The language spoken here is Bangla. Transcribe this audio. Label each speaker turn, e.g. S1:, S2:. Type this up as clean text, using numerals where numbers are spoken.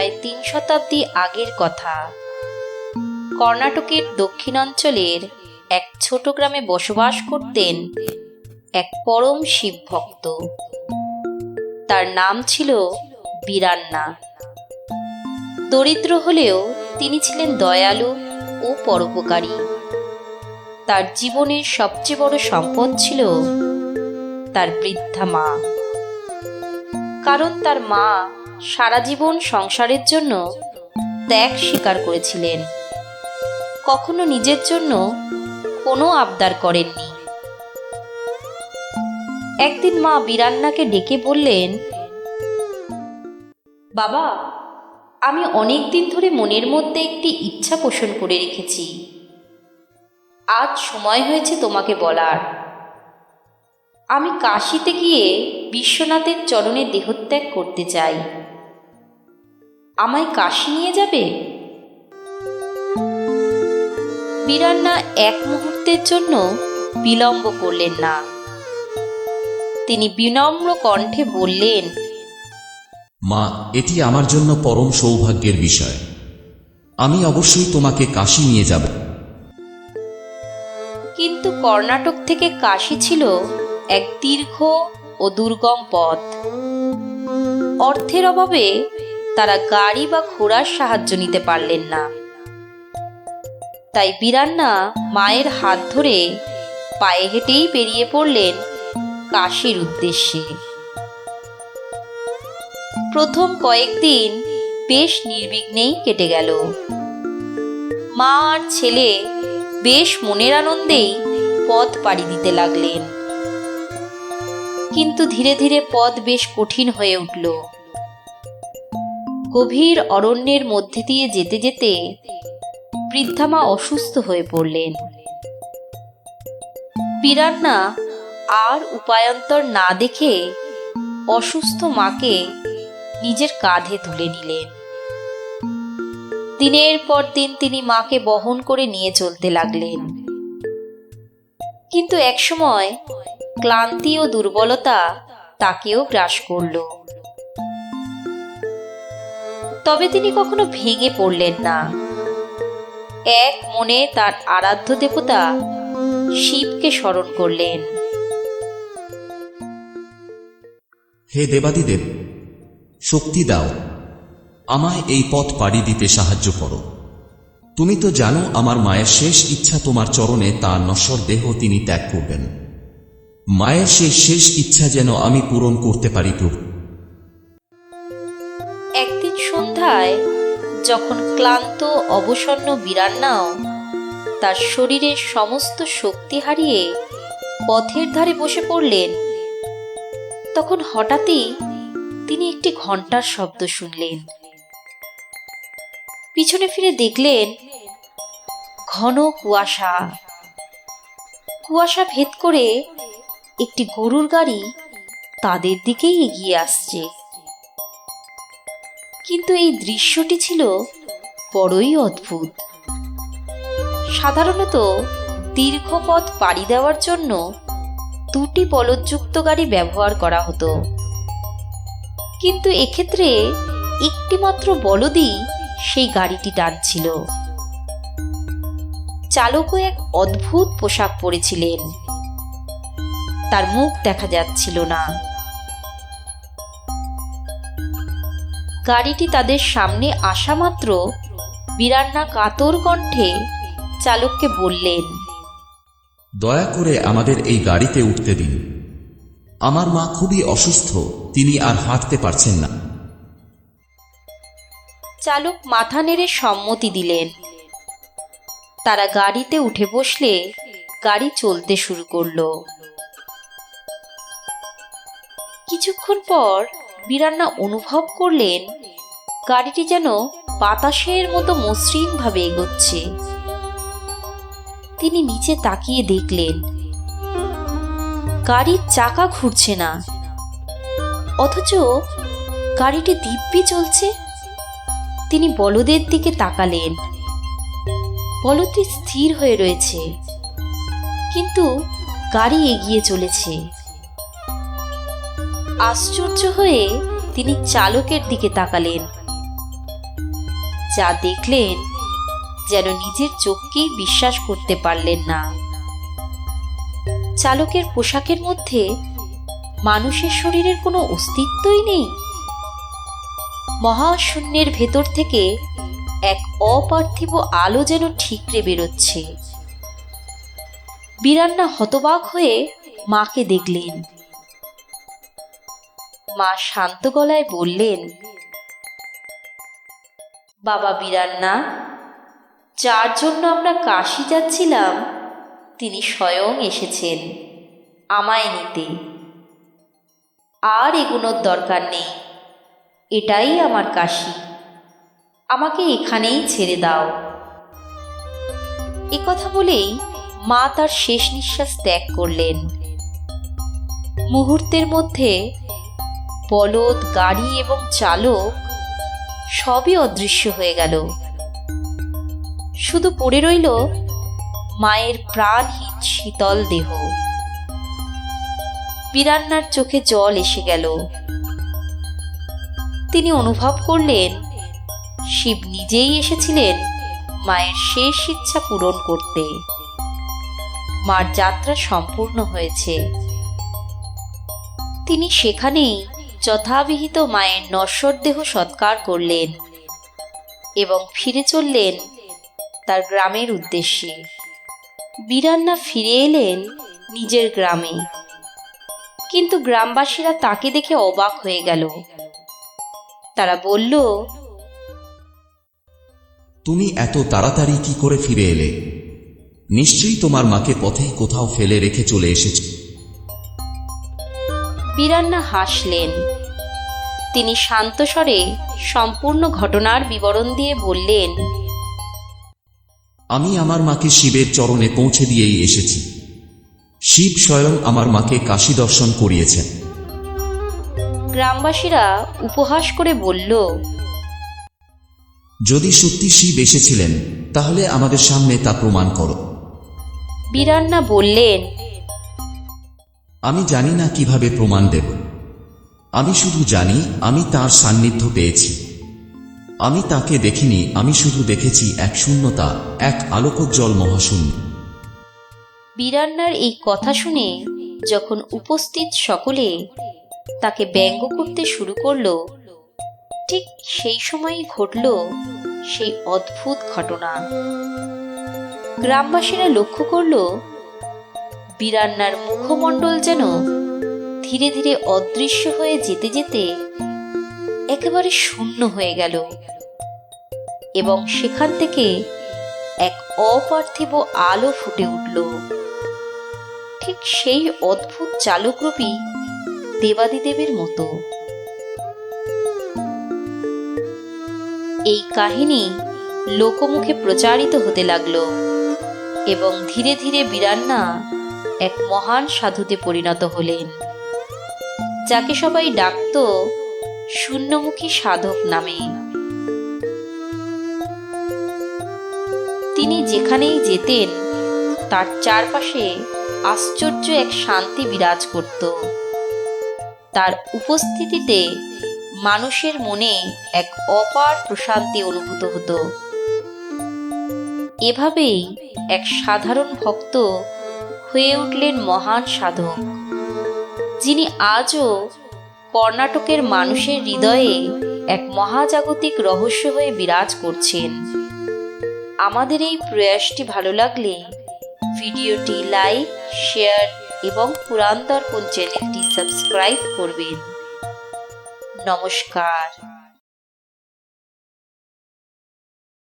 S1: প্রায় 3 শতাব্দী আগের কথা। কর্ণাটকের দক্ষিণাঞ্চলের এক ছোট গ্রামে বসবাস করতেন এক পরম শিব ভক্ত। তার নাম ছিল বীরান্না। দরিদ্র হলেও তিনি ছিলেন দয়ালু ও পরোপকারী। তার জীবনের সবচেয়ে বড় সম্পদ ছিল তার বৃদ্ধা মা। কারণ তার মা সারা জীবন সংসারের জন্য ত্যাগ স্বীকার করেছিলেন, কখনো নিজের জন্য কোনো আবদার করেননি। একদিন মা বীরান্নাকে ডেকে বললেন, বাবা, আমি অনেক দিন ধরে মনের মধ্যে একটি ইচ্ছা পোষণ করে রেখেছি। আজ সময় হয়েছে তোমাকে বলার। আমি কাশীতে গিয়ে বিশ্বনাথের চরণে দেহত্যাগ করতে চাই। আমায় কাশী নিয়ে যাবে? বীরান্না এক মুহূর্তের জন্য বিলম্ব করলেন না। তিনি বিনম্র কণ্ঠে বললেন,
S2: মা, এটি আমার জন্য পরম সৌভাগ্যের বিষয়। আমি অবশ্যই তোমাকে কাশী নিয়ে যাব।
S1: কিন্তু কর্ণাটক থেকে কাশী ছিল এক দীর্ঘ ও দুর্গম পথ। অর্থের অভাবে তারা গাড়ি বা ঘোড়ার সাহায্য নিতে পারলেন না। তাই বীরান্না মায়ের হাত ধরে পায়ে হেঁটেই বেরিয়ে পড়লেন কাশীর উদ্দেশ্যে। প্রথম কয়েকদিন বেশ নির্বিঘ্নেই কেটে গেল। মা আর ছেলে বেশ মনের আনন্দেই পথ পাড়ি দিতে লাগলেন। কিন্তু ধীরে ধীরে পথ বেশ কঠিন হয়ে উঠল। গভীর অরণ্যের মধ্যে দিয়ে যেতে যেতে বৃদ্ধা মা অসুস্থ হয়ে পড়লেন। বীরান্না আর উপায়ান্তর না দেখে অসুস্থ মাকে নিজের কাঁধে তুলে নিলেন। দিনের পর দিন তিনি মাকে বহন করে নিয়ে চলতে লাগলেন। কিন্তু একসময় ক্লান্তি ও দুর্বলতা তাকেও গ্রাস করল। তবে তিনি কখনো ভেঙে পড়লেন না। এক মনে তার আরাধ্য দেবতা শিবকে স্মরণ করলেন।
S2: হে দেবাদিদেব, শক্তি দাও, আমায় এই পথ পাড়ি দিতে সাহায্য করো। তুমি তো জানো আমার মায়ের শেষ ইচ্ছা তোমার চরণে তার নশ্বর দেহ তিনি ত্যাগ করবেন। মায়ের সেই শেষ ইচ্ছা যেন আমি পূরণ করতে পারি প্রভু।
S1: একদিন সন্ধ্যায় যখন ক্লান্ত অবসন্ন বীরান্নাও তার শরীরের সমস্ত শক্তি হারিয়ে পথের ধারে বসে পড়লেন, তখন হঠাৎই তিনি একটি ঘণ্টার শব্দ শুনলেন। পিছনে ফিরে দেখলেন ঘন কুয়াশা। কুয়াশা ভেদ করে একটি গরুর গাড়ি তাদের দিকেই এগিয়ে আসছে। কিন্তু এই দৃশ্যটি ছিল বড়ই অদ্ভুত। সাধারণত দীর্ঘ পথ পাড়ি দেওয়ার জন্য দুটি বলদযুক্ত গাড়ি ব্যবহার করা হতো, কিন্তু এক্ষেত্রে একটি মাত্র বলদই সেই গাড়িটি টানছিল। চালকও এক অদ্ভুত পোশাক পরেছিলেন। তার মুখ দেখা যাচ্ছিল না। গাড়িটি তাদের সামনে আসা মাত্র বীরান্না কাতর কণ্ঠে চালককে বললেন,
S2: দয়া করে আমাদের এই গাড়িতে উঠতে দিন। আমার মা খুবই অসুস্থ, তিনি আর হাঁটতে পারছেন না।
S1: চালক মাথা নেড়ে সম্মতি দিলেন। তারা গাড়িতে উঠে বসলে গাড়ি চলতে শুরু করলো। কিছুক্ষণ পর বীরান্না অনুভব করলেন গাড়িটি যেন বাতাসের মতো মসৃণ ভাবে এগোচ্ছে। তিনি নিচে তাকিয়ে দেখলেন গাড়ির চাকা ঘুরছে না, অথচ গাড়িটি দিব্যি চলছে। তিনি বলদের দিকে তাকালেন। বলদটি স্থির হয়ে রয়েছে, কিন্তু গাড়ি এগিয়ে চলেছে। আশ্চর্য হয়ে তিনি চালকের দিকে তাকালেন। যা দেখলেন যেন নিজের চোখকেই বিশ্বাস করতে পারলেন না। চালকের পোশাকের মধ্যে মানুষের শরীরের কোনো অস্তিত্বই নেই। মহাশূন্যের ভেতর থেকে এক অপার্থিব আলো যেন ঠিকরে বেরোচ্ছে। বীরান্না হতবাক হয়ে মাকে দেখলেন। মা শান্ত গলায় বললেন, বাবা বীরান্না, যার জন্য আমরা কাশী যাচ্ছিলাম তিনি স্বয়ং এসেছেন আমায় নিতে। আর এগুনোর দরকার নেই, এটাই আমার কাশী, আমাকে এখানেই ছেড়ে দাও। এ কথা বলেই মা তার শেষ নিঃশ্বাস ত্যাগ করলেন। মুহূর্তের মধ্যে বলদ, গাড়ি এবং চালক সবই অদৃশ্য হয়ে গেল। শুধু পড়ে রইল মায়ের প্রাণহীন শীতল দেহ। বীরান্নার চোখে জল এসে গেল। তিনি অনুভব করলেন শিব নিজেই এসেছিলেন মায়ের শেষ ইচ্ছা পূরণ করতে। মার যাত্রা সম্পূর্ণ হয়েছে। তিনি সেখানেই যথাবিহিত মায়ের নশ্বর দেহ সৎকার করলেন এবং ফিরে চললেন তার গ্রামের উদ্দেশ্যে। বীরান্না ফিরে এলেন নিজের গ্রামে, কিন্তু গ্রামবাসীরা তাকে দেখে অবাক হয়ে গেল। তারা বলল,
S2: তুমি এত তাড়াতাড়ি কি করে ফিরে এলে? নিশ্চয়ই তোমার মাকে পথেই কোথাও ফেলে রেখে চলে এসেছ।
S1: বীরান্না হাসলেন। তিনি শান্ত স্বরে সম্পূর্ণ ঘটনার বিবরণ দিয়ে বললেন,
S2: আমি আমার মাকে শিবের চরণে পৌঁছে দিয়েই এসেছি। শিব স্বয়ং আমার মাকে কাশী দর্শন করিয়েছেন।
S1: গ্রামবাসীরা উপহাস করে বলল,
S2: যদি সত্যি শিব এসেছিলেন তাহলে আমাদের সামনে তা প্রমাণ করো।
S1: বীরান্না বললেন,
S2: আমি জানি না কিভাবে প্রমাণ দেব। আমি শুধু জানি আমি তার সান্নিধ্য পেয়েছি। আমি তাকে দেখিনি, আমি শুধু দেখেছি এক শূন্যতা, এক আলোকোজ্জ্বল মহাশূন্য।
S1: বীরান্নার এই কথা শুনে যখন উপস্থিত সকলে তাকে ব্যঙ্গ করতে শুরু করলো, ঠিক সেই সময়ই ঘটল সেই অদ্ভুত ঘটনা। গ্রামবাসীরা লক্ষ্য করল বীরান্নার মুখমণ্ডল যেন ধীরে ধীরে অদৃশ্য হয়ে যেতে যেতে একেবারে শূন্য হয়ে গেল এবং সেখান থেকে এক অপার্থিব আলো ফুটে উঠল, ঠিক সেই অদ্ভুত চালকরূপী দেবাদিদেবের মতো। এই কাহিনী লোকমুখে প্রচারিত হতে লাগলো এবং ধীরে ধীরে বীরান্না এক মহান সাধুতে পরিণত হলেন, যাকে সবাই ডাকত শূন্যমুখী সাধক নামে। তিনি যেখানেই যেতেন তার চারপাশে আশ্চর্য এক শান্তি বিরাজ করত। তার উপস্থিতিতে মানুষের মনে এক অপার প্রশান্তি অনুভূত হতো। এভাবেই এক সাধারণ ভক্ত হয়ে উঠলেন মহান সাধক, যিনি আজও কর্ণাটকের মানুষের হৃদয়ে এক মহাজাগতিক রহস্য হয়ে বিরাজ করছেন। আমাদের এই প্রয়াসটি ভালো লাগলে ভিডিওটি লাইক, শেয়ার এবং পুরাণ দর্পণ চ্যানেলটি সাবস্ক্রাইব করবেন। নমস্কার।